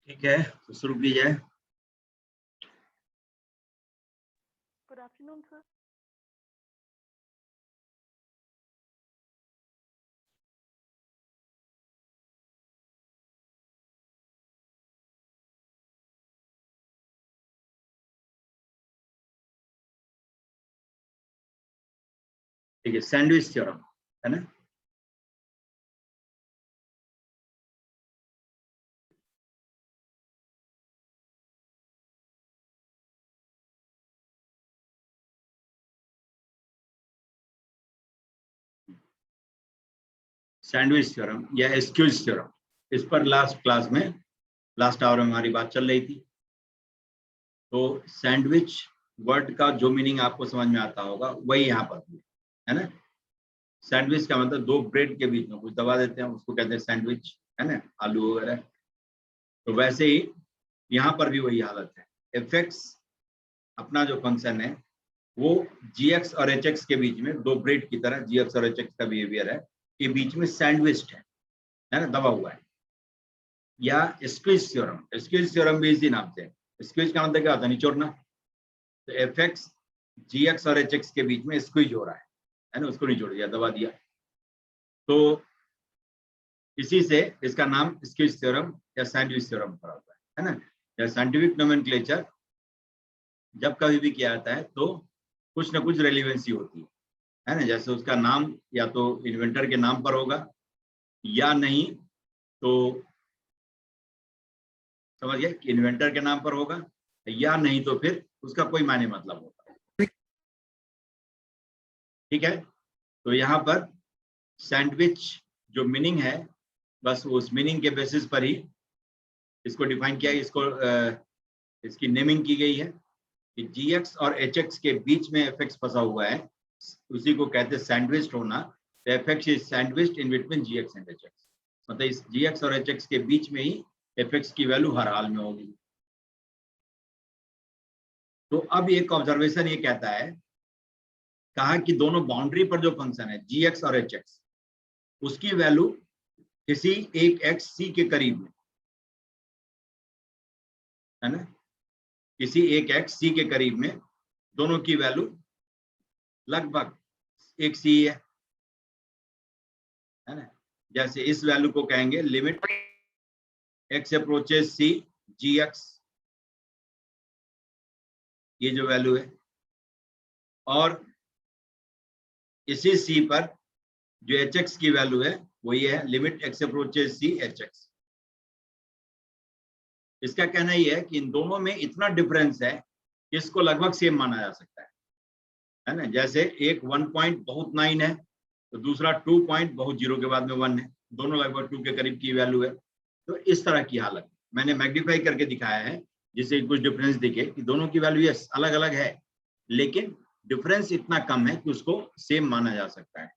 ठीक है, तो शुरू कीजिए। Good afternoon sir. ठीक है, सैंडविच थ्योरम है ना। सैंडविच थ्योरम या एक्सक्यूज थ्योरम, इस पर लास्ट क्लास में लास्ट आवर में हमारी बात चल रही थी। तो सैंडविच वर्ड का जो मीनिंग आपको समझ में आता होगा वही यहाँ पर भी है ना। सैंडविच का मतलब दो ब्रेड के बीच में कुछ दबा देते हैं, उसको कहते हैं सैंडविच, है ना, आलू वगैरह। तो वैसे ही यहाँ पर भी वही हालत है। एफएक्स अपना जो फंक्शन है वो जीएक्स और एचएक्स के बीच में दो ब्रेड की तरह जीएक्स और एचएक्स का बिहेवियर है, के बीच में सैंडविच है ना, दबा हुआ है। या स्क्वीज थ्योरम, स्क्वीज थ्योरम भी इसी नाम से। स्क्वीज का मतलब क्या होता है? निचोड़ना। तो एफएक्स जीएक्स और एचएक्स के बीच में स्क्वीज हो रहा है ना, उसको निचोड़ दिया, दबा दिया। तो इसी से इसका नाम स्क्वीज थ्योरम या सैंडविच थ्योरम पड़ा हुआ है ना। या साइंटिफिक नोमेनक्लेचर जब कभी भी किया जाता है तो कुछ ना कुछ रेलिवेंसी होती है ना। जैसे उसका नाम या तो इन्वेंटर के नाम पर होगा या नहीं तो समझ गए कि इन्वेंटर के नाम पर होगा, या नहीं तो फिर उसका कोई मायने मतलब होगा। ठीक है, तो यहाँ पर सैंडविच जो मीनिंग है बस उस मीनिंग के बेसिस पर ही इसको डिफाइन किया, इसको इसकी नेमिंग की गई है कि जीएक्स और एचएक्स के बीच में एफएक्स फंसा हुआ है, उसी को कहते हैं सैंडविच्ड होना। तो FX is sandwiched in between GX and hx, मतलब इस जीएक्स और एचएक्स के बीच में ही एफएक्स की वैल्यू हर हाल में होगी। तो अब एक ऑब्जर्वेशन ये कहता है, कहा कि दोनों बाउंड्री पर जो फंक्शन है जीएक्स और एचएक्स, उसकी वैल्यू किसी एक एक्स सी के करीब में है ना, किसी एक एक्स सी के करीब में दोनों की वैल्यू लगभग एक सी है ना। जैसे इस वैल्यू को कहेंगे लिमिट एक्स अप्रोचेस सी जी एक्स, ये जो वैल्यू है। और इसी सी पर जो एच एक्स की वैल्यू है वो ये है limit x approaches C H x. इसका कहना ये है कि इन दोनों में इतना डिफरेंस है कि इसको लगभग सेम माना जा सकता है ना। जैसे एक 1.9 है तो दूसरा 2 बहुत 0 के बाद में 1 है, दोनों लगभग 2 के करीब की वैल्यू है। तो इस तरह की हालत मैंने मैग्नीफाई करके दिखाया है जिससे कुछ डिफरेंस दिखे कि दोनों की वैल्यू अलग अलग है लेकिन डिफरेंस इतना कम है कि उसको सेम माना जा सकता है।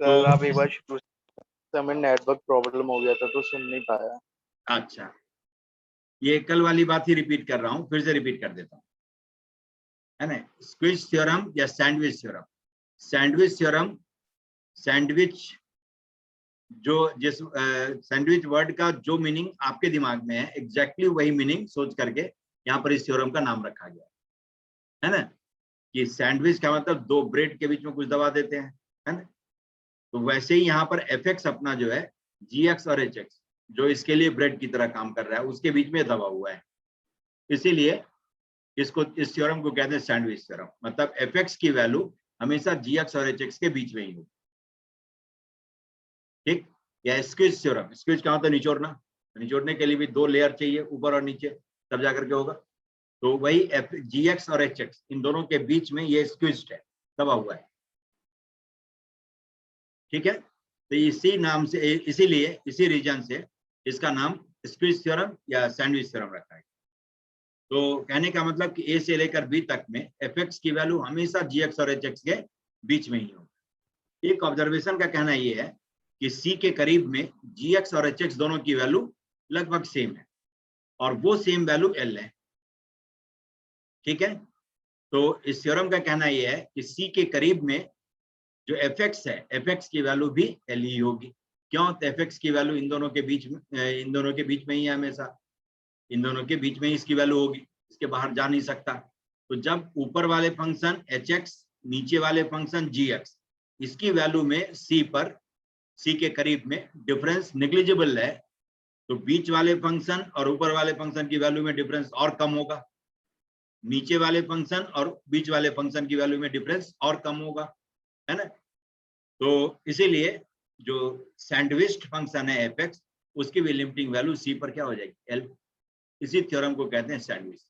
तो आप एक बार शुरू समय नेटवर्क प्रॉब्लम हो गया था तो सुन नहीं पाया। अच्छा, ये कल वाली बात ही रिपीट कर रहा हूँ, फिर से रिपीट कर देता हूँ, है ना। स्क्विज थ्योरम या sandwich theorem. Sandwich theorem, sandwich जो जिस सैंडविच वर्ड का जो मीनिंग आपके दिमाग में है एग्जैक्टली वही मीनिंग सोच करके यहाँ पर इस थ्योरम का नाम रखा गया है ना। कि सैंडविच का मतलब दो ब्रेड के बीच में कुछ दबा देते हैं, है ना। तो वैसे ही यहाँ पर एफएक्स अपना जो है जीएक्स और एचएक्स जो इसके लिए ब्रेड की तरह काम कर रहा है उसके बीच में दबा हुआ है। इसीलिए इसको इस थ्योरम को कहते हैं सैंडविच थ्योरम, मतलब एफएक्स की वैल्यू हमेशा जीएक्स और एचएक्स के बीच में ही हो। ठीक, या स्क्विज थ्योरम, स्क्विज का मतलब निचोड़ना, निचोड़ने के लिए भी दो लेयर चाहिए ऊपर और नीचे तब जाकर के होगा। तो वही जीएक्स और एचएक्स इन दोनों के बीच में ये स्क्विज्ड है, दबा हुआ है। ठीक है, तो इसी नाम से इसीलिए इसी रीजन से इसका नाम स्क्विज थ्योरम या सैंडविच थ्योरम रखा है। तो कहने का मतलब कि ए से लेकर बी तक में एफएक्स की वैल्यू हमेशा जीएक्स और एचएक्स के बीच में ही होगी। एक ऑब्जर्वेशन का कहना यह है कि सी के करीब में जीएक्स और एचएक्स दोनों की वैल्यू लगभग सेम है और वो सेम वैल्यू एल है। ठीक है, तो इस थ्योरम का कहना यह है कि सी के करीब में जो एफएक्स है एफएक्स की वैल्यू भी एल ही होगी। क्यों? तो एफएक्स की वैल्यू इन दोनों के बीच में ही है हमेशा। इन दोनों के बीच में इसकी वैल्यू होगी, इसके बाहर जा नहीं सकता। तो जब ऊपर वाले फंक्शन hx, नीचे वाले फंक्शन gx, इसकी वैल्यू में c पर, c के करीब में डिफरेंस नेग्लिजिबल है, तो बीच वाले फंक्शन और ऊपर वाले फंक्शन की वैल्यू में डिफरेंस और कम होगा, नीचे वाले फंक्शन और बीच वाले फंक्शन की वैल्यू में डिफरेंस और कम होगा, है ना। तो इसीलिए जो सैंडविच्ड फंक्शन है fx, उसकी भी लिमिटिंग वैल्यू c पर क्या हो जाएगी, l। इसी थ्योरम को कहते हैं सैंडविच।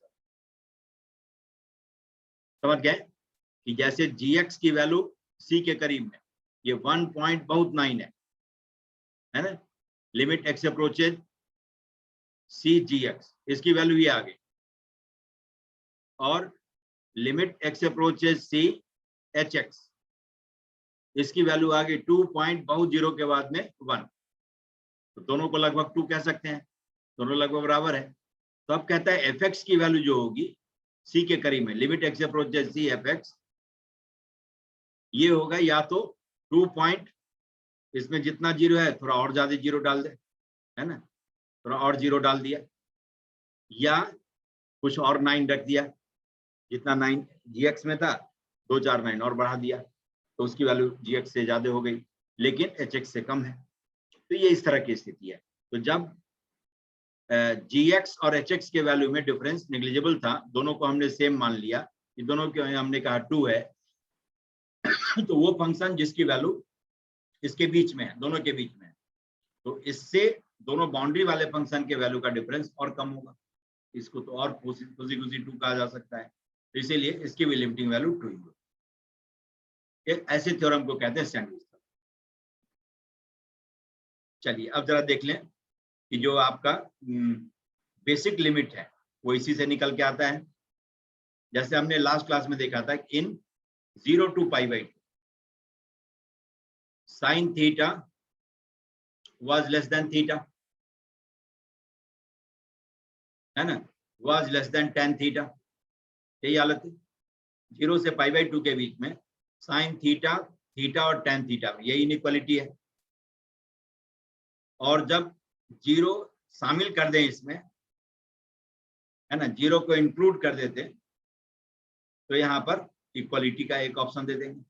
समझ गए कि जैसे gx की वैल्यू c के करीब में, ये 1.9 है ना, limit x approaches c gx, इसकी वैल्यू ये आ गई, और limit x approaches c hx, इसकी वैल्यू आ गई 2.0 के बाद में 1। तो दोनों को लगभग 2 कह सकते हैं, दोनों लगभग बराबर है। तो अब कहता है fx की वैल्यू जो होगी c के करीब में, limit x approaches c fx, ये होगा या तो 2. इसमें जितना जीरो है थोड़ा और ज्यादा जीरो डाल दे, है ना, थोड़ा और जीरो डाल दिया, या कुछ और 9 रख दिया, जितना 9 gx में था 2 4 9 और बढ़ा दिया, तो उसकी वैल्यू gx से ज्यादा हो गई, लेकिन hx से कम है। तो ये इस तरह की स्थिति है। तो जब gx और hx के वैल्यू में डिफरेंस नेग्लिजिबल था, दोनों को हमने सेम मान लिया, कि दोनों के हमने कहा 2 है, तो वो फंक्शन जिसकी वैल्यू इसके बीच में है, दोनों के बीच में है, तो इससे दोनों बाउंड्री वाले फंक्शन के वैल्यू का डिफरेंस और कम होगा, इसको तो और खुशी 2 कहा जा सकता है। तो इसीलिए इसकी भी लिमिटिंग वैल्यू 2 ही होगी। ऐसे थ्योरम को कहते हैं सैंडविच। चलिए अब जरा देख लें कि जो आपका बेसिक लिमिट है वो इसी से निकल के आता है। जैसे हमने लास्ट क्लास में देखा था, इन 0 to π/2 sin theta was less than theta, है ना, was less than tan theta, यही हालत है। 0 से π/2 के बीच में sin थीटा, थीटा और tan थीटा में यही इनइक्वालिटी है। और जब 0 शामिल कर दें इसमें, है ना, 0 को इंक्लूड कर देते, तो यहाँ पर इक्वालिटी का एक ऑप्शन दे देंगे।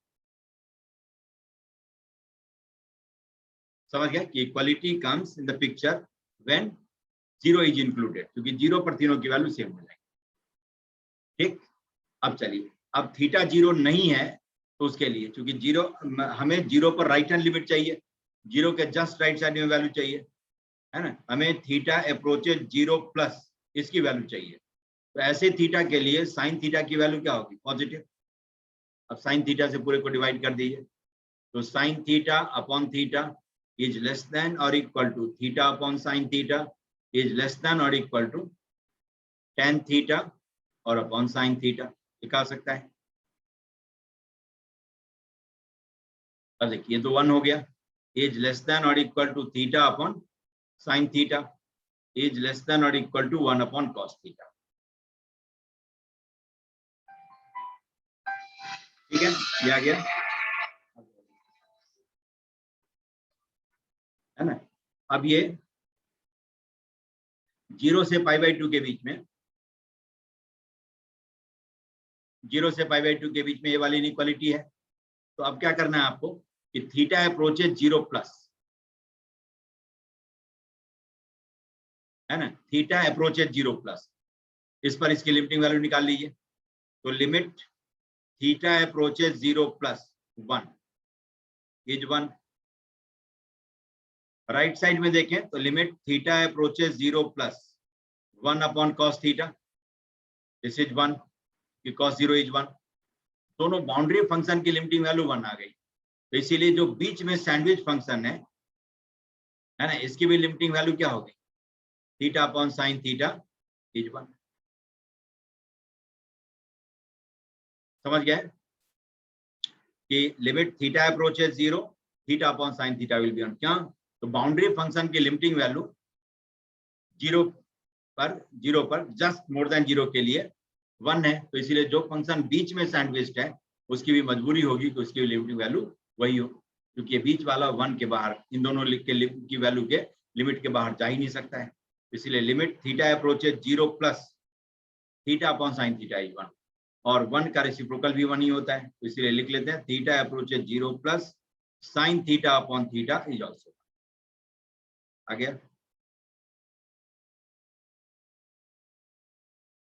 समझ गया कि equality comes in the picture when 0 is included, क्योंकि 0 पर तीनों की वैल्यू सेम हो जाएगी। ठीक, अब चलिए, अब थीटा 0 नहीं है तो उसके लिए, क्योंकि 0, हमें 0 पर राइट हैंड लिमिट चाहिए, 0 के जस्ट राइट साइड में वैल्यू चाहिए, है ना, हमें थीटा अप्रोचेज 0 प्लस इसकी वैल्यू चाहिए। तो ऐसे थीटा के लिए साइन थीटा की वैल्यू क्या होगी, पॉजिटिव। अब साइन थीटा से पूरे को डिवाइड कर दीजिए, तो sine theta upon theta is less than और equal to theta upon sine theta is less than और इक्वल टू tan थीटा और अपॉन साइन थीटा, लिखा सकता है। अब देखिए, तो 1 हो गया, इज लेस देन और equal to theta upon sine theta is less than और equal to 1 upon cos theta. ठीक है, ये आ गया, है ना। अब ये 0 से π/2 के बीच में, 0 से π/2 के बीच में ये वाली इनइक्वालिटी है। तो अब क्या करना है आपको कि थीटा अप्रोचेज 0 प्लस, है ना, थीटा अप्रोचेज 0 प्लस, इस पर इसकी लिमिटिंग वैल्यू निकाल लीजिए। तो limit theta approaches 0 plus 1 is 1। Right side में देखें तो limit theta approaches 0 plus 1 upon cos theta, this is 1, कि कॉस 0 इज 1। दोनों बाउंड्री फंक्शन की लिमिटिंग वैल्यू 1 आ गई। तो इसीलिए जो बीच में सैंडविच फंक्शन है ना, इसकी भी लिमिटिंग वैल्यू क्या होगी, theta upon sine theta is 1। समझ गए कि limit theta approaches 0, theta upon sine theta will be 1। क्या, तो बाउंड्री फंक्शन की लिमिटिंग वैल्यू 0 पर जस्ट मोर देन 0 के लिए 1 है। तो इसीलिए जो फंक्शन बीच में सैंडविच्ड है उसकी भी मजबूरी होगी कि उसकी लिमिटिंग वैल्यू वही हो, क्योंकि बीच वाला 1 के बाहर, इन दोनों की वैल्यू के लिमिट के बाहर जा ही नहीं सकता है। इसलिए limit theta approaches 0 plus theta upon sine theta is 1, और 1 का रेसिप्रोकल भी 1 ही होता है, तो इसलिए लिख लेते हैं theta approaches 0 plus sine theta upon theta is also. आ गया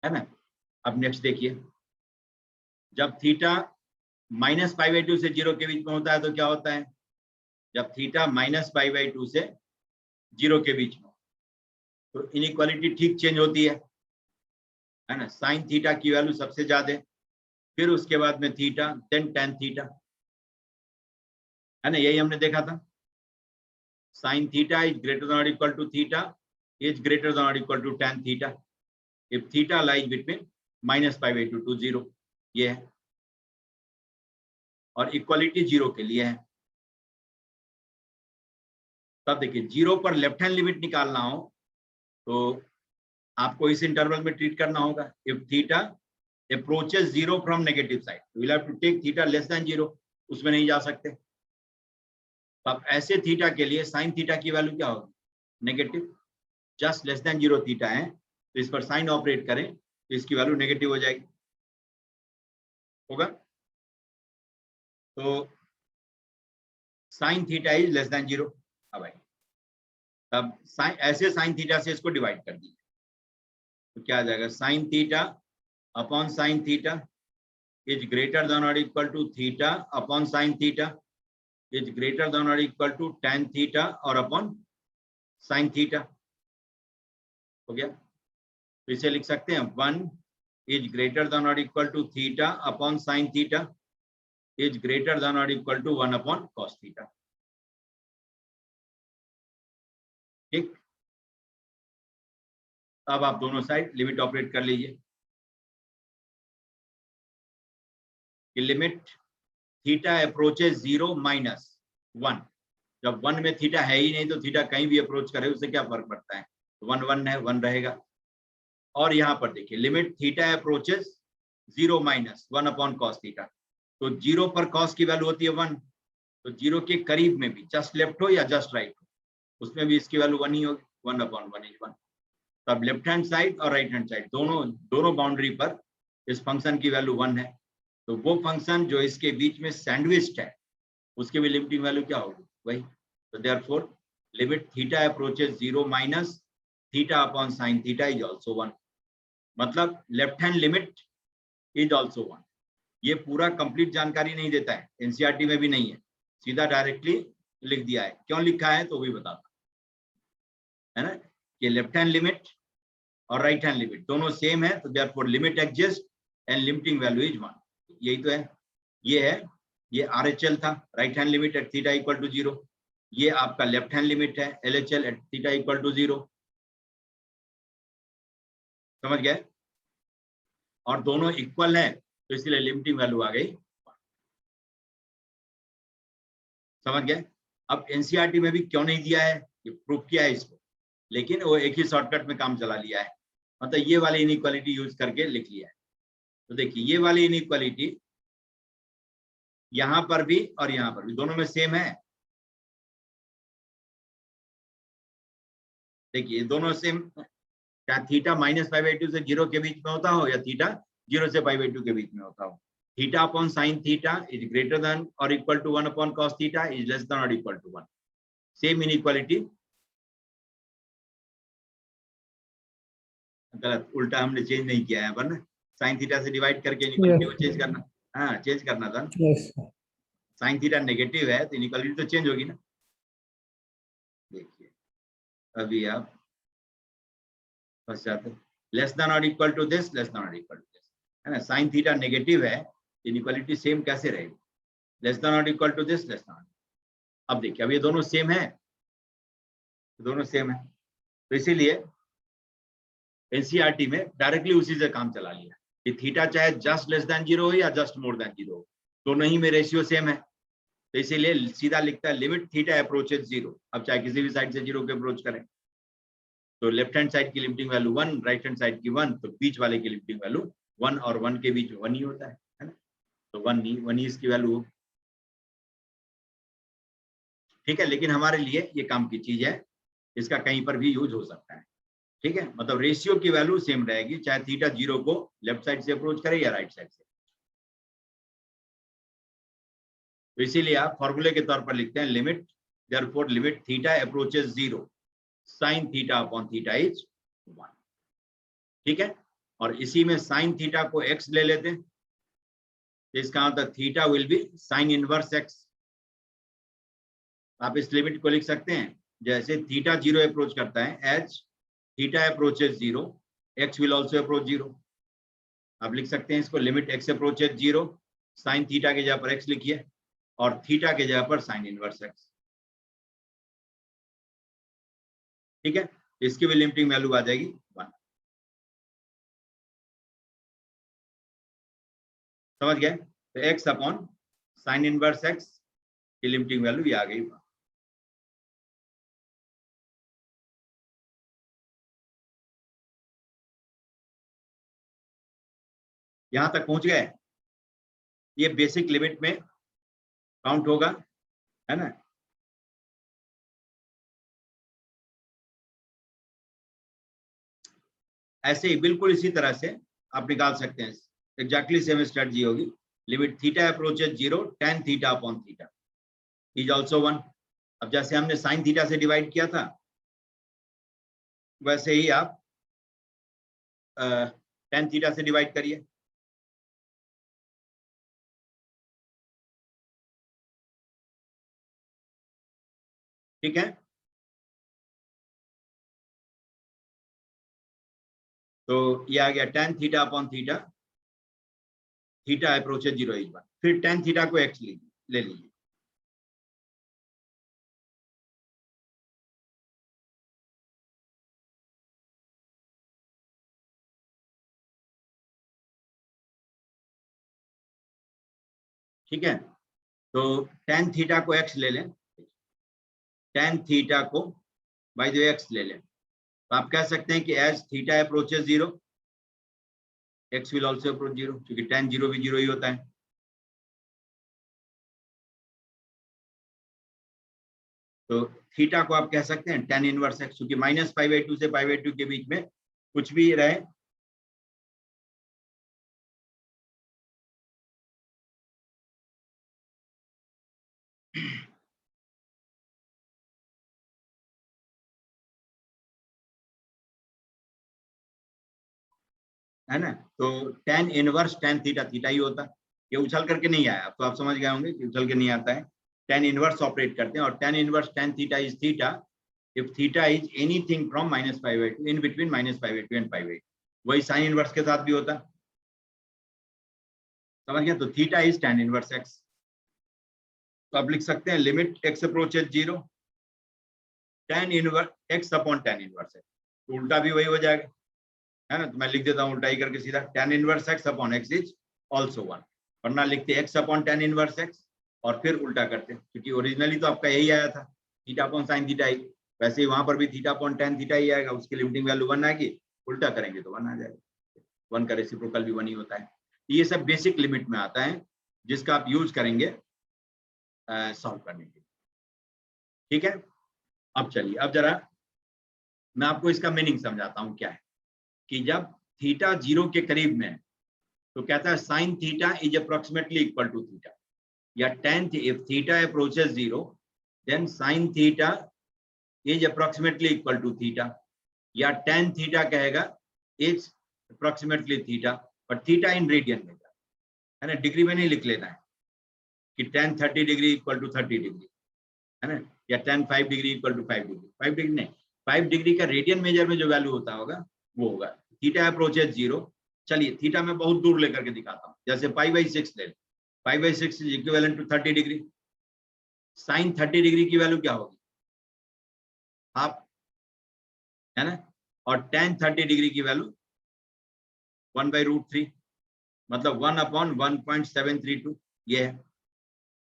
है ना। अब नेक्स्ट देखिए, जब थीटा -π/2 से 0 के बीच में होता है तो क्या होता है, जब थीटा -π/2 से 0 के बीच में तो इनइक्वालिटी ठीक चेंज होती है ना। साइन थीटा की वैल्यू सबसे ज्यादा, फिर उसके बाद में थीटा, देन टेन थीटा, है ना, यही हमने देखा था। Sine theta is greater than और equal to theta is greater than और equal to tan theta if theta lies between -π/2 to 0, ये है। और इक्वालिटी 0 के लिए है। तब देखिए 0 पर लेफ्ट हैंड लिमिट निकालना हो तो आपको इस इंटरवल में ट्रीट करना होगा। If theta approaches 0 from negative side, will have to take theta less than 0, उसमें नहीं जा सकते। अब ऐसे थीटा के लिए साइन थीटा की वैल्यू क्या होगी, negative. Just less than 0 theta है तो इस पर साइन ऑपरेट करें तो इसकी वैल्यू नेगेटिव हो जाएगी, होगा। तो sine theta is less than 0। अब भाई तब ऐसे साइन थीटा से इसको डिवाइड कर दीजिए तो क्या आ जाएगा, sine theta upon sine theta is greater than और equal to theta upon sine theta is greater than और इक्वल टू टेन थीटा और अपॉन साइन थीटा। हो गया, तो इसे लिख सकते हैं 1 इज ग्रेटर देन और equal to theta upon sine theta is greater than और equal to 1 upon cos theta. ठीक, अब आप दोनों साइड लिमिट ऑपरेट कर लीजिए कि लिमिट थीटा अप्रोचेस 0 माइनस 1। जब 1 में थीटा है ही नहीं तो थीटा कहीं भी अप्रोच करे उससे क्या फर्क पड़ता है, 1 1 है, 1 रहेगा। और यहाँ पर देखिए limit theta approaches 0 minus 1 upon cos theta, तो 0 पर कॉस की वैल्यू होती है 1, तो 0 के करीब में भी जस्ट लेफ्ट हो या जस्ट राइट हो उसमें भी इसकी वैल्यू 1 ही होगी, 1 अपॉन 1 इज 1। तब लेफ्ट हैंड साइड और राइट हैंड साइड दोनों बाउंड्री पर इस फंक्शन की वैल्यू 1 है, तो वो फंक्शन जो इसके बीच में सैंडविच्ड है उसके भी लिमिटिंग वैल्यू क्या होगी, वही। तो therefore limit theta approaches 0 minus theta upon sine theta is also 1, मतलब left hand limit is also 1। ये पूरा कंप्लीट जानकारी नहीं देता है, एनसीईआरटी में भी नहीं है, सीधा डायरेक्टली लिख दिया है। क्यों लिखा है तो भी बताता है ना, कि लेफ्ट हैंड लिमिट और राइट हैंड लिमिट दोनों सेम है, तो therefore limit exist and limiting value is 1। यही तो है, ये आरएचएल था, right hand limit at theta equal to 0। ये आपका लेफ्ट हैंड लिमिट है LHL at theta equal to 0। समझ गए, और दोनों इक्वल है तो इसलिए लिमिटिंग वैल्यू आ गई। समझ गए। अब एनसीईआरटी में भी क्यों नहीं दिया है, ये प्रूफ किया है इसको, लेकिन वो एक ही शॉर्टकट में काम चला लिया है, मतलब ये वाली इनइक्वालिटी यूज करके लिख लिया है। तो देखिए ये वाली इनइक्वालिटी यहां पर भी और यहां पर भी दोनों में सेम है। देखिए दोनों सेम, क्या थीटा -π/2 से 0 के बीच में होता हो या थीटा 0 से π/2 के बीच में होता हो, theta upon sine theta is greater than और equal to 1 upon cos theta is less than और इक्वल टू 1। सेम इनइक्वालिटी, गलत, उल्टा हमने चेंज नहीं किया है पर ना, साइन थीटा से डिवाइड करके इनइक्वालिटी को चेंज करना, हाँ चेंज करना था। साइन थीटा नेगेटिव है तो इनइक्वालिटी तो चेंज होगी ना। देखिए अभी आप फंस जाते, लेस देन और equal to this, less than और इक्वल टू दिस, है ना। साइन थीटा नेगेटिव है, इनइक्वालिटी सेम कैसे रहेगी, लेस देन और equal to this, less than. अब देखिए अब ये दोनों सेम है, दोनों सेम है, तो इसीलिए एनसीईआरटी में डायरेक्टली उसी से काम चला लिया कि थीटा चाहे जस्ट लेस देन 0 हो या जस्ट मोर देन 0 हो, दोनों ही में रेशियो सेम है, तो इसीलिए सीधा लिखता है लिमिट थीटा अप्रोचेस 0। अब चाहे किसी भी साइड से 0 के अप्रोच करें तो लेफ्ट हैंड साइड की limiting value 1, right hand side की 1, तो बीच वाले की लिमिटिंग वैल्यू 1 और 1 के बीच 1 ही होता है ना, तो 1 ही इसकी वैल्यू हो। ठीक है, लेकिन हमारे लिए ये काम की चीज है, इसका कहीं पर भी यूज हो सकता है। ठीक है, मतलब रेशियो की वैल्यू सेम रहेगी, चाहे थीटा 0 को लेफ्ट साइड से अप्रोच करे या राइट साइड से। तो इसीलिए आप फॉर्मूले के तौर पर लिखते हैं limit, therefore limit theta approaches 0 sine theta upon theta is 1। ठीक है, और इसी में साइन थीटा को x ले लेते हैं, तो इसका मतलब theta will be sine inverse x। आप इस लिमिट को लिख सकते हैं जैसे थीटा 0 अप्रोच करता है, as theta approaches 0 x will also approach 0। आप लिख सकते हैं इसको limit x approaches 0 sine theta के जगह पर x लिखिए और थीटा के जगह पर साइन इनवर्स x। ठीक है, इसकी भी लिमिटिंग वैल्यू आ जाएगी 1। समझ गए? तो x upon sine inverse x की लिमिटिंग वैल्यू ये आ गई 1। यहां तक पहुंच गए? ये बेसिक लिमिट में काउंट होगा, है ना? ऐसे ही बिल्कुल इसी तरह से आप निकाल सकते हैं, एग्जैक्टली सेम स्ट्रेटजी होगी। Limit theta approaches 0 tan theta upon theta is also 1। अब जैसे हमने साइन थीटा से डिवाइड किया था वैसे ही आप tan थीटा से डिवाइड करिए। ठीक है, तो ये आ गया tan theta upon theta, theta approaches 0 is 1। फिर tan थीटा को x ले लीजिए। ठीक है, तो tan थीटा को x ले लें, tan थीटा को बाय द वे x ले लें, तो आप कह सकते हैं कि as theta approaches 0 x will also approach 0, क्योंकि tan 0 भी 0 ही होता है। तो थीटा को आप कह सकते हैं tan इनवर्स x, क्योंकि -π/2 से π/2 के बीच में कुछ भी रहे है ना, तो tan inverse tan theta theta ही होता है। ये उछल करके नहीं आया, तो आप समझ गए होंगे कि उछल के नहीं आता है। tan इनवर्स ऑपरेट करते हैं और tan inverse tan theta is theta if theta is anything from -π/2 in between -π/2 and π/2। वही साइन इनवर्स के साथ भी होता है। समझ गया? तो theta is tan inverse x। तो आप लिख सकते हैं limit x approaches 0 tan inverse x upon tan inverse x। तो उल्टा भी वही हो जाएगा, है ना? तो मैं लिख देता हूं उल्टा ही करके सीधा, tan इनवर्स x अपॉन x इज आल्सो 1। वरना लिखते x upon tan inverse x और फिर उल्टा करते, क्योंकि ओरिजिनली तो आपका यही आया था थीटा अपॉन साइन थीटा ही। वैसे ही वहां पर भी थीटा अपॉन tan थीटा ही आएगा, उसकी लिमिटिंग वैल्यू 1 आएगी, उल्टा करेंगे तो 1 आ जाएगा। 1 का रेसिप्रोकल भी 1 ही होता है। ये सब बेसिक लिमिट में आता है जिसका आप यूज करेंगे सॉल्व करने के लिए। ठीक है, अब चलिए, अब जरा मैं आपको इसका मीनिंग समझाता हूं क्या है। कि जब थीटा 0 के करीब में है तो कहता है sine theta is approximately equal to theta, या tan if theta approaches 0 then sine theta is approximately equal to theta, या tan थीटा कहेगा इज अप्रोक्सीमेटली थीटा, पर थीटा इन रेडियन में, है ना, डिग्री में नहीं लिख लेना है कि tan 30 degree equal to 30 degree, है ना, या tan 5 degree equal to 5 degree. 5 degree नहीं, 5 डिग्री का रेडियन मेजर में जो वैल्यू होता होगा वो होगा थीटा अप्रोचेस 0। चलिए थीटा में बहुत दूर लेकर के दिखाता हूं, जैसे π/6 ले लें, π/6 is equivalent to 30 degree. Sine 30 degree की वैल्यू क्या होगी? हाफ, है ना, और tan 30 डिग्री की वैल्यू 1/√3, मतलब 1 अपॉन 1.732 ये है।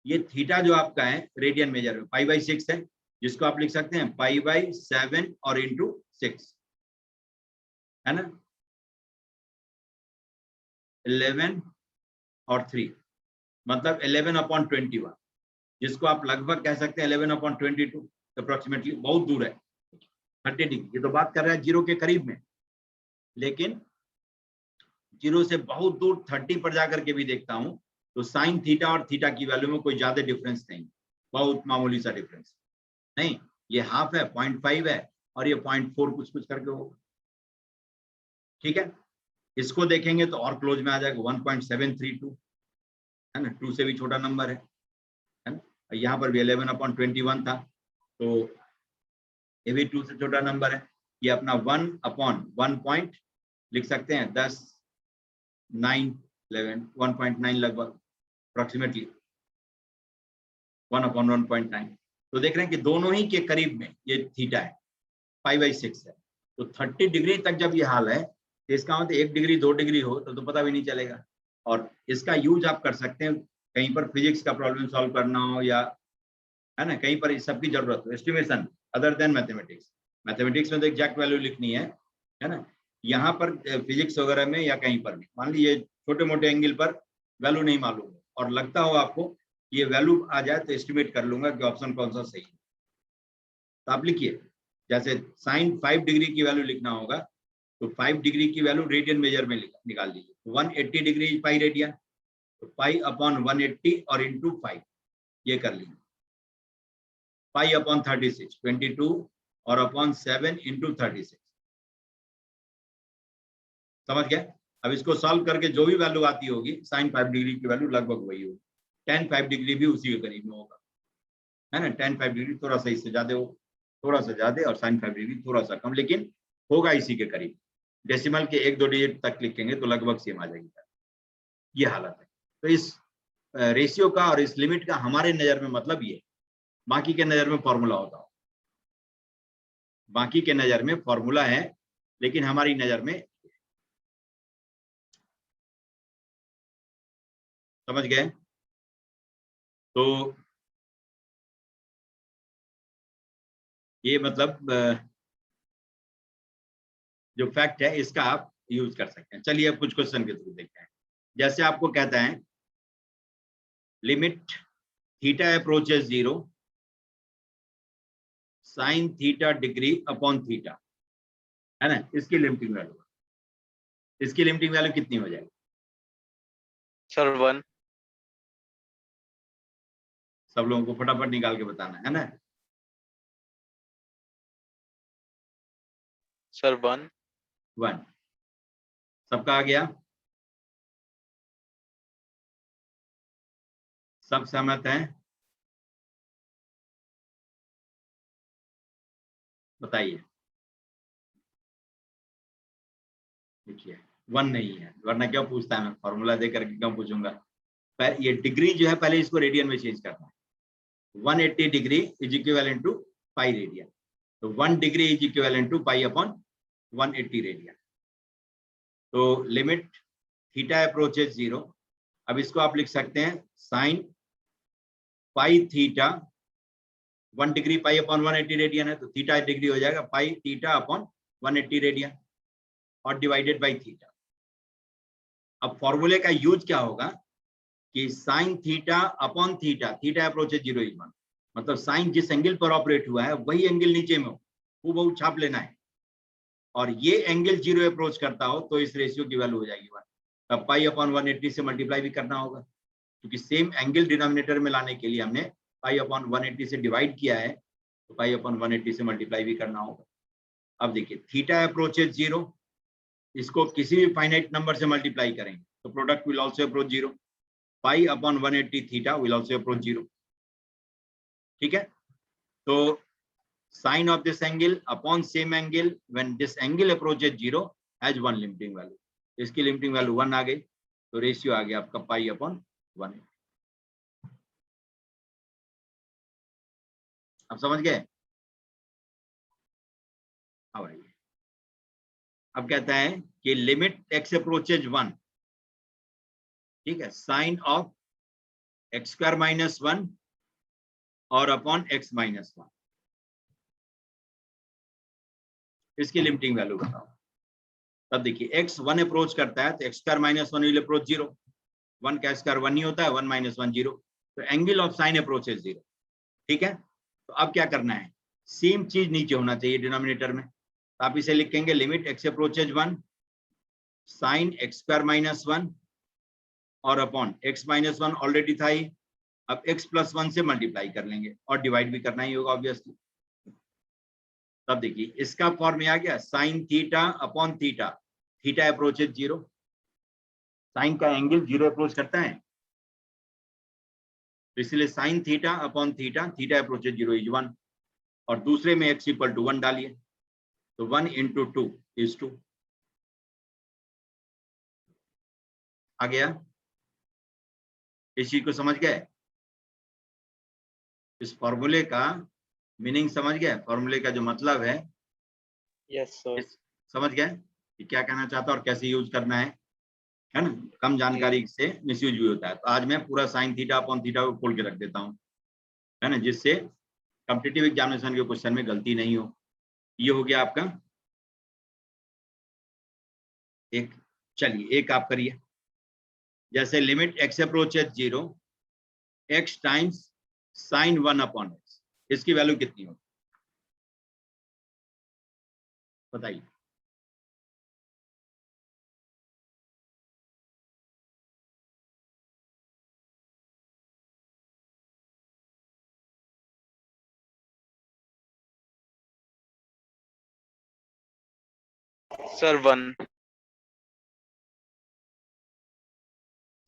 ये थीटा जो आपका है रेडियन मेजर में π/6 है, जिसको आप लिख सकते हैं π/7 और इंटू 6, है ना, 11 और 3, मतलब 11/21, जिसको आप लगभग कह सकते हैं 11/22 अप्रोक्सीमेटली, बहुत दूर है। 30 डिग्री। ये तो बात कर रहा है 0 के करीब में, लेकिन 0 से बहुत दूर 30 पर जाकर के भी देखता हूं तो साइन थीटा और थीटा की वैल्यू में कोई ज्यादा डिफरेंस नहीं, बहुत मामूली सा डिफरेंस नहीं। ये हाफ है, 0.5 है, और ये 0.4 कुछ कुछ करके होगा। ठीक है, इसको देखेंगे तो और क्लोज में आ जाएगा 1.732, है ना, 2 से भी छोटा नंबर है ना। यहाँ पर भी 11/21 था, तो ये भी 2 से छोटा नंबर है। ये अपना 1/1 पॉइंट लिख सकते हैं, 10, 9, 11, 1.9 लगभग अप्रोक्सीमेटली 1/1.9। तो देख रहे हैं कि दोनों ही के करीब में ये थीटा है, 5/6 है। तो 30 डिग्री तक जब ये हाल है तो इसका मतलब 1 डिग्री 2 डिग्री हो तो पता भी नहीं चलेगा। और इसका यूज आप कर सकते हैं कहीं पर फिजिक्स का प्रॉब्लम सॉल्व करना हो, या है ना, कहीं पर इस सब की जरूरत हो, estimation other than mathematics. Mathematics में तो एग्जैक्ट वैल्यू लिखनी है ना। यहाँ पर फिजिक्स वगैरह में या कहीं पर भी मान लीजिए छोटे मोटे एंगल पर वैल्यू नहीं मालूम और लगता हो आपको ये वैल्यू आ जाए तो एस्टिमेट कर लूंगा कि ऑप्शन कौन सा सही है। तो आप लिखिए, जैसे साइन 5 डिग्री की वैल्यू लिखना होगा तो 5 डिग्री की वैल्यू रेडियन मेजर में निकाल लीजिए। 180 डिग्री पाई रेडियन, तो पाई अपॉन 180 और इंटू 5 ये कर लीजिए। पाई अपॉन 36 22 और अपॉन 7 इंटू 36। समझ गए? अब इसको सॉल्व करके जो भी वैल्यू आती होगी साइन 5 डिग्री की वैल्यू लगभग वही होगी। tan 5 डिग्री भी उसी के करीब में होगा, है ना। tan 5 डिग्री थोड़ा सा इससे ज्यादा हो, थोड़ा सा ज्यादा, और sin 5 डिग्री थोड़ा सा कम, लेकिन होगा इसी के करीब। डेसिमल के 1-2 डिजिट तक लिखेंगे तो लगभग सेम आ जाएगी। ये हालत है। तो इस रेशियो का और इस लिमिट का हमारे नजर में मतलब ये, बाकी के नजर में फॉर्मूला होता हो, बाकी के नजर में फॉर्मूला है, लेकिन हमारी नजर में, समझ गए? तो ये मतलब जो फैक्ट है इसका आप यूज कर सकते हैं। चलिए अब कुछ क्वेश्चन के थ्रू देखते हैं। जैसे आपको कहता है limit theta approaches 0 sine theta degree upon theta, है ना, इसकी लिमिटिंग वैल्यू, इसकी लिमिटिंग वैल्यू कितनी हो जाएगी सर? 1। सब लोगों को फटाफट निकाल के बताना है ना। सर 1। 1 सबका आ गया? सब सहमत हैं? बताइए। देखिए 1 नहीं है, वरना क्यों पूछता है, मैं फॉर्मूला दे करके क्यों पूछूंगा। ये डिग्री जो है पहले इसको रेडियन में चेंज करना है। 180 degree is equivalent to pi radian, तो 1 degree is equivalent to pi upon 180 radian. तो लिमिट थीटा अप्रोचेस 0, अब इसको आप लिख सकते हैं sine pi theta, 1 degree pi upon 180 radian है, तो थीटा डिग्री हो जाएगा पाई थीटा अपॉन 180 रेडियन और डिवाइडेड बाई थीटा। अब फॉर्मूले का यूज क्या होगा कि sine theta upon theta, theta approaches 0 is 1, मतलब साइन जिस एंगल पर ऑपरेट हुआ है वही एंगल नीचे में हो, वो बहुत छाप लेना है, और ये एंगल 0 अप्रोच करता हो तो इस रेशियो की वैल्यू हो जाएगी 1। तब पाई अपॉन 180 से मल्टीप्लाई भी करना होगा, क्योंकि सेम एंगल डिनोमिनेटर में लाने के लिए हमने पाई अपॉन 180 से डिवाइड किया है, तो पाई अपॉन 180 से मल्टीप्लाई भी करना होगा। अब देखिए थीटा अप्रोचेस 0, इसको किसी भी फाइनाइट नंबर से मल्टीप्लाई करेंगे तो product will also approach 0, pi upon 180 theta will also approach 0। ठीक है, तो sin of this angle upon same angle when this angle approaches 0 has 1 limiting value, इसकी limiting value 1 आ गई, तो रेशियो आ गया आपका पाई अपॉन 1। अब समझ गए? अब आइए, अब कहता है कि लिमिट x अप्रोचेज 1, ठीक है, sine of x square minus 1 और अपॉन x माइनस 1, इसकी लिमिटिंग वैल्यू बताओ। तब देखिए x 1 अप्रोच करता है तो x square minus 1 will approach 0, 1 का स्क्वायर 1 ही होता है, 1 माइनस 1 0, तो एंगल ऑफ साइन अप्रोचेज 0। ठीक है, तो अब क्या करना है, सेम चीज नीचे होना चाहिए डिनोमिनेटर में। तो आप इसे लिखेंगे limit x approaches 1 sine x square minus 1 और अपॉन x माइनस 1 ऑलरेडी था ही, अब x प्लस 1 से मल्टीप्लाई कर लेंगे और डिवाइड भी करना ही होगा ऑब्वियसली। तब देखिए इसका फॉर्म में आ गया sine theta upon theta, theta approaches 0, sine का एंगल 0 अप्रोच करता है, तो इसलिए sine theta upon theta, theta approaches 0 is 1, और दूसरे में x इक्वल टू 1 डालिए, तो 1 इंटू 2 इज 2। आ गया? इस चीज को समझ गए? इस फॉर्मूले का मीनिंग समझ गए? फॉर्मूले का जो मतलब है यस सर। समझ गए कि क्या कहना चाहता है और कैसे यूज करना है ना? कम जानकारी से मिसयूज भी होता है। तो आज मैं पूरा साइन थीटा अपॉन थीटा को खोल के रख देता हूँ, है ना, जिससे कॉम्पिटिटिव एग्जामिनेशन के क्वेश्चन में गलती नहीं हो। ये हो गया आपका एक। चलिए एक आप करिए, जैसे limit x approaches 0 x times sign 1 upon x, इसकी वैल्यू कितनी होगी बताइए? सर 1।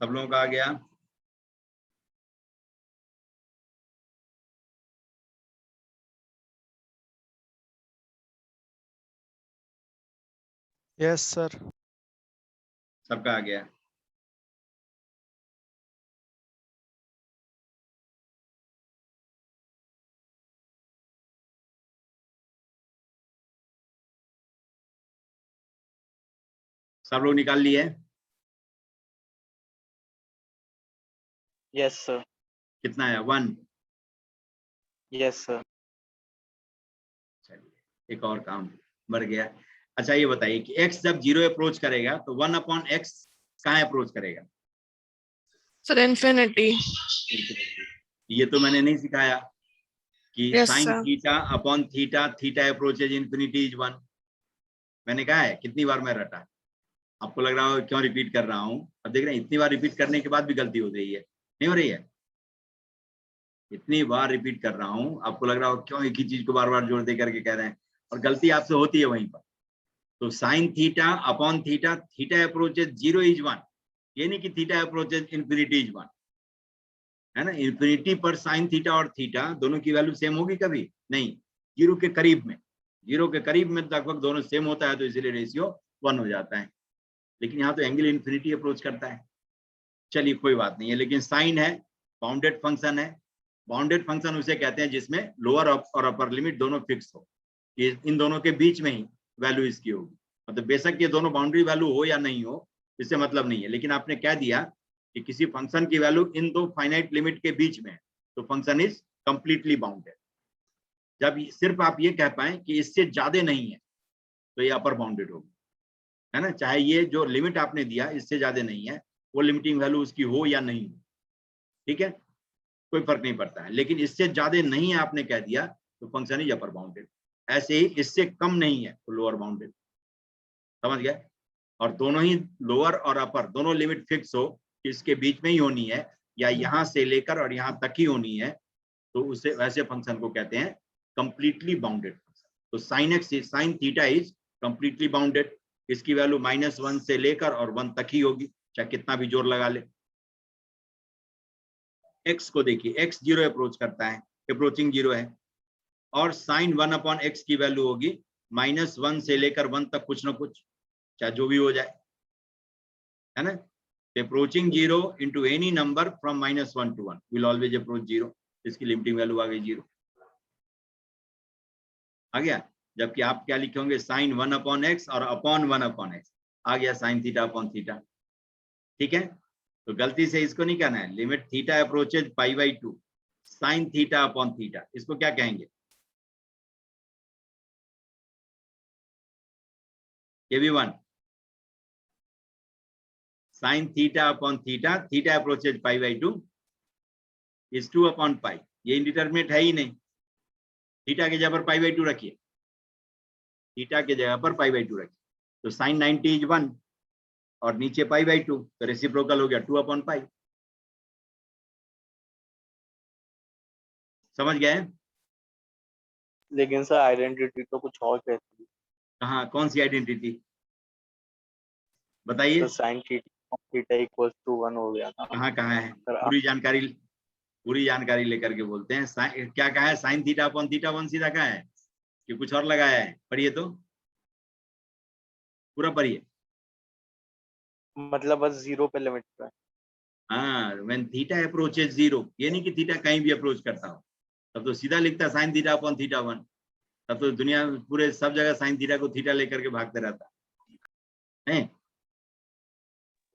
सब लोगों का आ गया? Yes sir. सबका आ गया? सब लोग निकाल लिए? Yes sir. कितना है? 1। Yes sir. चलिए एक और काम बढ़ गया। अच्छा ये बताइए कि x जब 0 अप्रोच करेगा तो 1 अपॉन x कहाँ अप्रोच करेगा? Sir infinity. ये तो मैंने नहीं सिखाया कि Yes, sine sir. Theta upon theta, theta approaches infinity is 1। मैंने कहा है, कितनी बार मैं रटा? आपको लग रहा हो क्यों रिपीट कर रहा हूँ? अब देख रहे हैं इतनी बार रिपीट करने के बाद भी गलती हो रही है, नहीं हो रही है? इतनी बार रिपीट कर रहा हूँ, आपको लग रहा हो क्यों एक ही चीज को बार बार जोड़ दे करके कह रहे हैं, और गलती आपसे होती है वहीं पर। तो sine theta upon theta, theta approaches 0 is 1, ये नहीं कि थीटा अप्रोचेज इन्फिनिटी इज 1, है ना। इन्फिनिटी पर साइन थीटा और थीटा दोनों की वैल्यू सेम होगी कभी नहीं, 0 के करीब में, 0 के करीब में लगभग दोनों सेम होता है, तो इसलिए रेशियो 1 हो जाता है। लेकिन यहाँ तो एंगल इन्फिनिटी अप्रोच करता है। चलिए कोई बात नहीं है, लेकिन साइन है, बाउंडेड फंक्शन है। बाउंडेड फंक्शन उसे कहते हैं जिसमें लोअर और अपर लिमिट दोनों फिक्स हो, इन दोनों के बीच में ही वैल्यू इसकी होगी। मतलब बेशक ये दोनों बाउंड्री वैल्यू हो या नहीं हो, इससे मतलब नहीं है, लेकिन आपने कह दिया कि किसी फंक्शन की वैल्यू इन दो फाइनाइट लिमिट के बीच में है, तो फंक्शन इज कंप्लीटली बाउंडेड। जब सिर्फ आप ये कह पाए कि इससे ज्यादा नहीं है, तो ये अपर बाउंडेड होगी, है ना। चाहे ये जो लिमिट आपने दिया इससे ज्यादा नहीं है, वो लिमिटिंग वैल्यू उसकी हो या नहीं हो, ठीक है, कोई फर्क नहीं पड़ता है। लेकिन इससे ज्यादा नहीं है आपने कह दिया, तो फंक्शन इज अपर बाउंडेड। ऐसे ही इससे कम नहीं है तो लोअर बाउंडेड, समझ गए। और दोनों ही लोअर और अपर दोनों लिमिट फिक्स हो, इसके बीच में ही होनी है, या यहां से लेकर और यहां तक ही होनी है, तो उसे वैसे फंक्शन को कहते हैं कंप्लीटली बाउंडेड फंक्शन। तो sine x, sign theta is completely bounded, इसकी वैल्यू -1 से लेकर और 1 तक ही होगी, चाहे कितना भी जोर लगा ले। x को देखिए, x 0 अप्रोच करता है, अप्रोचिंग 0 है, और साइन 1 अपॉन x की वैल्यू होगी -1 से लेकर 1 तक कुछ ना कुछ, चाहे जो भी हो जाए, है ना। Approaching 0 into any number from -1 to 1 will always approach 0, इसकी लिमिटिंग वैल्यू आ गई 0, आ गया। जबकि आप क्या लिखे होंगे, साइन 1 अपॉन x और अपॉन 1 अपॉन x, आ गया साइन थीटा अपॉन थीटा, ठीक है। तो गलती से इसको नहीं कहना है, limit theta approaches π/2 sine theta upon theta, इसको क्या कहेंगे? ये भी 1 sine theta upon theta, theta approaches π/2 is 2 upon pi, ये इंडिटरमिनेट है ही नहीं, थीटा की जगह पर पाई बाई 2 रखिए, थीटा की जगह पर पाई बाई 2 रखिए, तो साइन 90 इज 1 और नीचे पाई बाई 2, तो रेसिप्रोकल हो गया 2/पाई। समझ गए? लेकिन सर आइडेंटिटी तो कुछ और कहती है। कहाँ, कौन सी आइडेंटिटी बताइए? तो साइन थीटा इक्वल्स टू 1 हो गया ना कहाँ है? सर। पूरी जानकारी लेकर के बोलते हैं। क्या कहा है? साइन थीटा अपॉन थीटा 1 सीधा कहा है कि कुछ और लगाया है? पढ़िए तो, पूरा पढ़िए। मतलब बस 0 पे लिमिट है। हाँ, व्हेन थीटा अप्रोचेस 0, ये नहीं कि थीटा कहीं भी अप्रोच करता हो, तब तो सीधा लिखता साइन थीटा अपॉन थीटा 1, तब तो दुनिया पूरे सब जगह साइन थीटा को थीटा लेकर के भागते रहता है।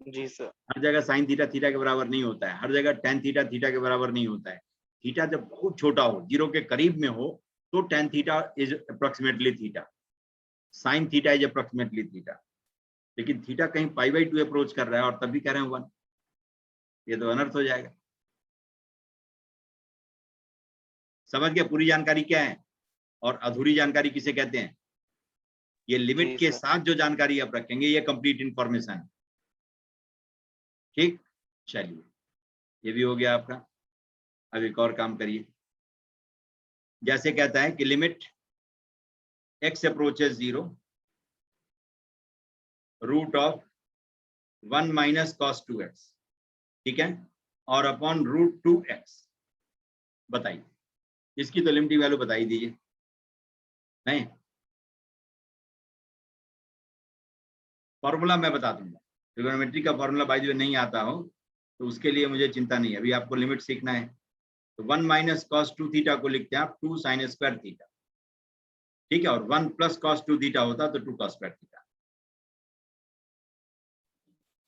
जी सर। हर जगह साइन थीटा थीटा के बराबर नहीं होता है, हर जगह टेन थीटा थीटा के बराबर नहीं होता है। थीटा जब बहुत छोटा हो, 0 के करीब में हो, तो tan theta is approximately theta, sign theta is approximately theta. लेकिन थीटा कहीं पाई बाई 2 अप्रोच कर रहा है और तब भी कह रहे हैं 1, ये तो अनर्थ हो जाएगा। समझ गया पूरी जानकारी क्या है और अधूरी जानकारी किसे कहते हैं? ये लिमिट के साथ जो जानकारी आप रखेंगे ये कंप्लीट इंफॉर्मेशन। ठीक, चलिए ये भी हो गया आपका। अब एक और काम करिए, जैसे कहता है कि limit x approaches 0 root of 1 minus cos 2x, ठीक है, और अपॉन रूट 2x। बताइए इसकी तो लिमिटिंग वैल्यू बताई दीजिए। नहीं, फॉर्मूला मैं बता दूंगा, ट्रिग्नोमेट्री का फॉर्मूला बाय द वे नहीं आता हो तो उसके लिए मुझे चिंता नहीं है, अभी आपको लिमिट सीखना है। तो 1 माइनस कॉस 2 थीटा को लिखते हैं आप 2 साइन स्क्वायर थीटा, ठीक है, और 1 प्लस कॉस 2 थीटा होता तो 2 कॉस स्क्वायर थीटा।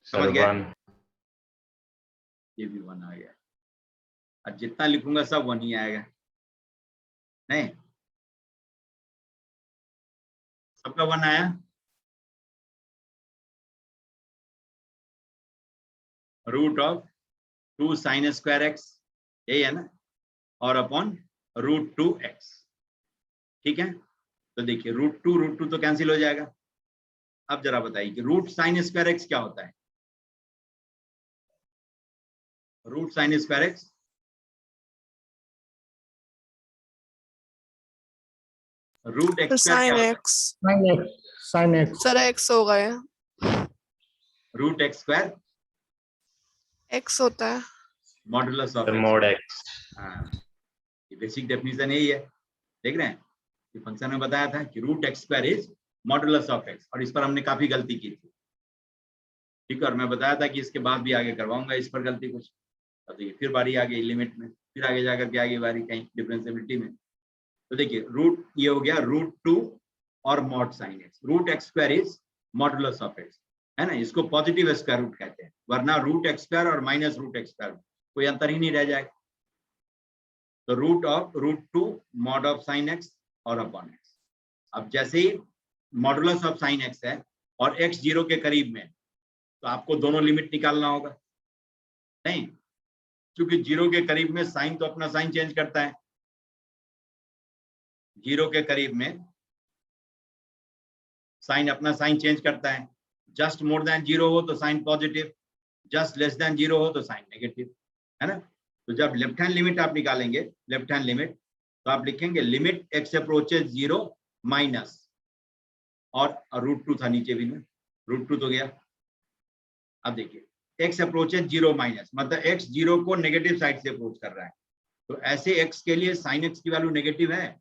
समझ गए? ये भी 1 आ गया, और जितना लिखूंगा सब 1 ही आएगा। नहीं, सबका 1 आया। Root of 2 sine square x, यही है ना, और अपॉन रूट 2x, ठीक है। तो देखिए रूट टू तो कैंसिल हो जाएगा। अब जरा बताइए कि रूट साइन स्क्वायर एक्स क्या होता है? Root sine square x, root x square क्या साइन होता है? X, sine x sir x हो गए, रूट एक्स स्क्वायर एक्स होता है। Modulus of mod x. हाँ, ये बेसिक डेफिनेशन यही है। देख रहे हैं कि फंक्शन में बताया था कि root x square is modulus of x, और इस पर हमने काफी गलती की थी, ठीक है, और मैं बताया था कि इसके बाद भी आगे करवाऊंगा इस पर गलती कुछ। अब देखिए फिर बारी आ गई लिमिट में, फिर आगे जाकर के आगे बारी कहीं डिफरेंशिएबिलिटी में। तो देखिए रूट, ये हो गया रूट 2 और mod sine x. Root x square is modulus of x, है ना, इसको पॉजिटिव स्क्वायर रूट कहते हैं, वरना रूट एक्स स्क्वायर और माइनस रूट एक्स स्क्वायर कोई अंतर ही नहीं रह जाएगा। तो root of root 2 mod of sine x और अपॉन एक्स। अब जैसे ही मॉडुलस ऑफ साइन एक्स है और x 0 के करीब में, तो आपको दोनों लिमिट निकालना होगा। नहीं, क्योंकि 0 के करीब में साइन तो अपना साइन चेंज करता है, 0 के करीब में साइन अपना साइन चेंज करता है। जस्ट मोर देन 0 हो तो sine positive, just less than 0 हो तो साइन नेगेटिव, है ना। तो जब लेफ्ट हैंड लिमिट आप निकालेंगे, लेफ्ट हैंड लिमिट, तो आप लिखेंगे लिमिट x अप्रोचेस 0 माइनस, और रूट 2 था नीचे भी में, रूट 2 तो गया। अब देखिए x अप्रोचेस 0 माइनस, मतलब x 0 को नेगेटिव साइड से अप्रोच कर रहा है, तो ऐसे x के लिए साइन x की वैल्यू नेगेटिव है,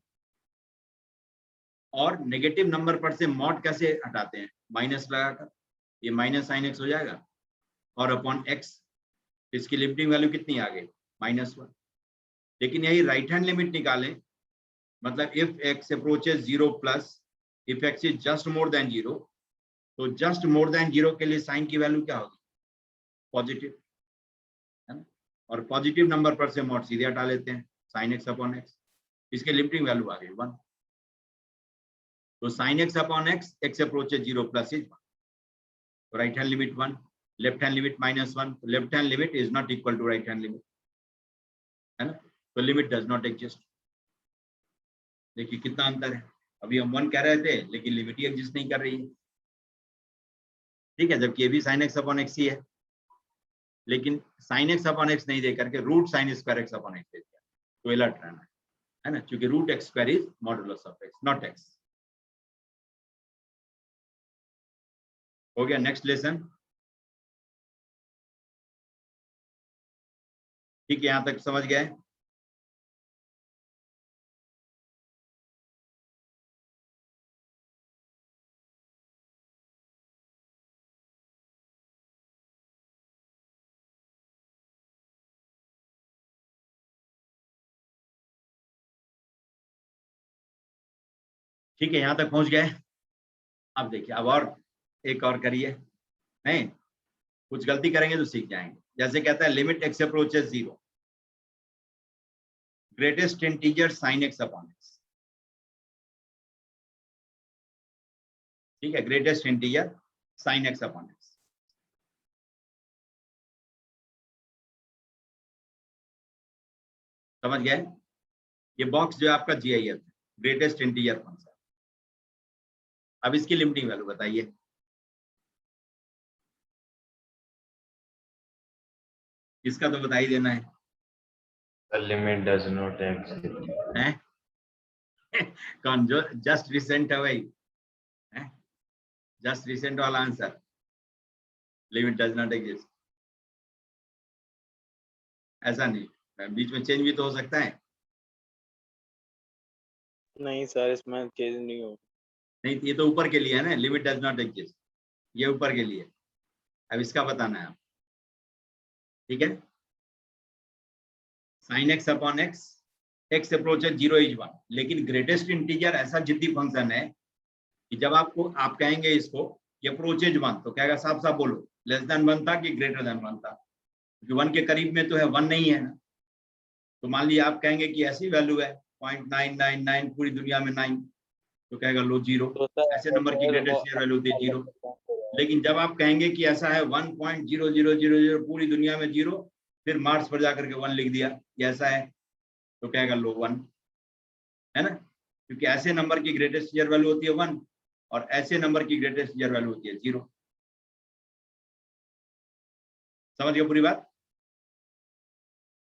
और नेगेटिव नंबर पर से मॉड कैसे हटाते हैं? माइनस लगाकर, ये माइनस साइन एक्स हो जाएगा, और अपॉन एक्स, इसकी लिमिटिंग वैल्यू कितनी आ गई? -1। लेकिन यही राइट हैंड लिमिट निकालें, मतलब if x approaches 0 plus if x is just more than 0, तो जस्ट मोर देन 0 के लिए साइन की वैल्यू क्या होगी? पॉजिटिव, है ना, और पॉजिटिव नंबर पर से मॉड सीधे हटा लेते हैं, साइन एक्स अपॉन एक्स, इसके लिमिटिंग वैल्यू आ गई 1। तो sine x upon x, x approaches 0 plus is 1, तो right hand limit 1, left hand limit -1, तो left hand limit is not equal to right hand limit, है ना, तो लिमिट डज नॉट एग्जिस्ट, देखिए कितना अंतर है, अभी हम 1 कह रहे थे लेकिन लिमिट ही एग्जिस्ट नहीं कर रही है, ठीक है, जबकि ये भी sin x अपॉन x ही है, लेकिन sin x अपॉन x नहीं दे करके रूट sin स्क्वायर x अपॉन x दे दिया, तो अलर्ट रहना है ना, क्योंकि root x square is modulus of x not x। हो गया, नेक्स्ट लेसन, ठीक है, यहां तक समझ गए? ठीक है, यहां तक पहुंच गए? अब देखिए, अब और एक और करिए, नहीं कुछ गलती करेंगे तो सीख जाएंगे। जैसे कहता है limit x approaches 0, greatest integer sin x अपॉन x, ठीक है, ग्रेटेस्ट इंटीजर sin x अपॉन x। समझ गए? ये बॉक्स जो है आपका GIF है, ग्रेटेस्ट इंटीजर फंक्शन। अब इसकी लिमिटिंग वैल्यू बताइए। इसका तो बता ही देना है। The limit does not exist. हैं? कौन जो जस्ट रिसेंट है वही, जस्ट रिसेंट वाला answer, limit does not exist. ऐसा नहीं, बीच में चेंज भी तो हो सकता है। नहीं सर, इसमें चेंज नहीं हो। नहीं, ये तो ऊपर के लिए है ना, लिमिट डज नॉट एग्जिस्ट, ये ऊपर के लिए। अब इसका बताना है आप, ठीक है, sin x अपॉन x, x अप्रोचेस 0 इज 1, लेकिन ग्रेटेस्ट इंटीजर ऐसा जिद्दी फंक्शन है कि जब आप कहेंगे इसको ये अप्रोचेज 1, तो कहेगा साफ साफ बोलो लेस देन 1 था कि ग्रेटर देन 1 था, क्योंकि 1 के करीब में तो है, 1 नहीं है ना। तो मान लीजिए आप कहेंगे कि ऐसी वैल्यू है 0.999 पूरी दुनिया में 9, तो कहेगा लो 0, ऐसे नंबर की ग्रेटेस्ट वैल्यू होती है 0। लेकिन जब आप कहेंगे कि ऐसा है 1.0000 पूरी दुनिया में 0, फिर मार्स पर जाकर के 1 लिख दिया, ये ऐसा है, तो कहेगा लो 1, है ना, क्योंकि ऐसे नंबर की ग्रेटेस्ट ईयर वैल्यू होती है 1 और ऐसे नंबर की ग्रेटेस्ट ईयर वैल्यू होती है 0। समझ गए पूरी बात?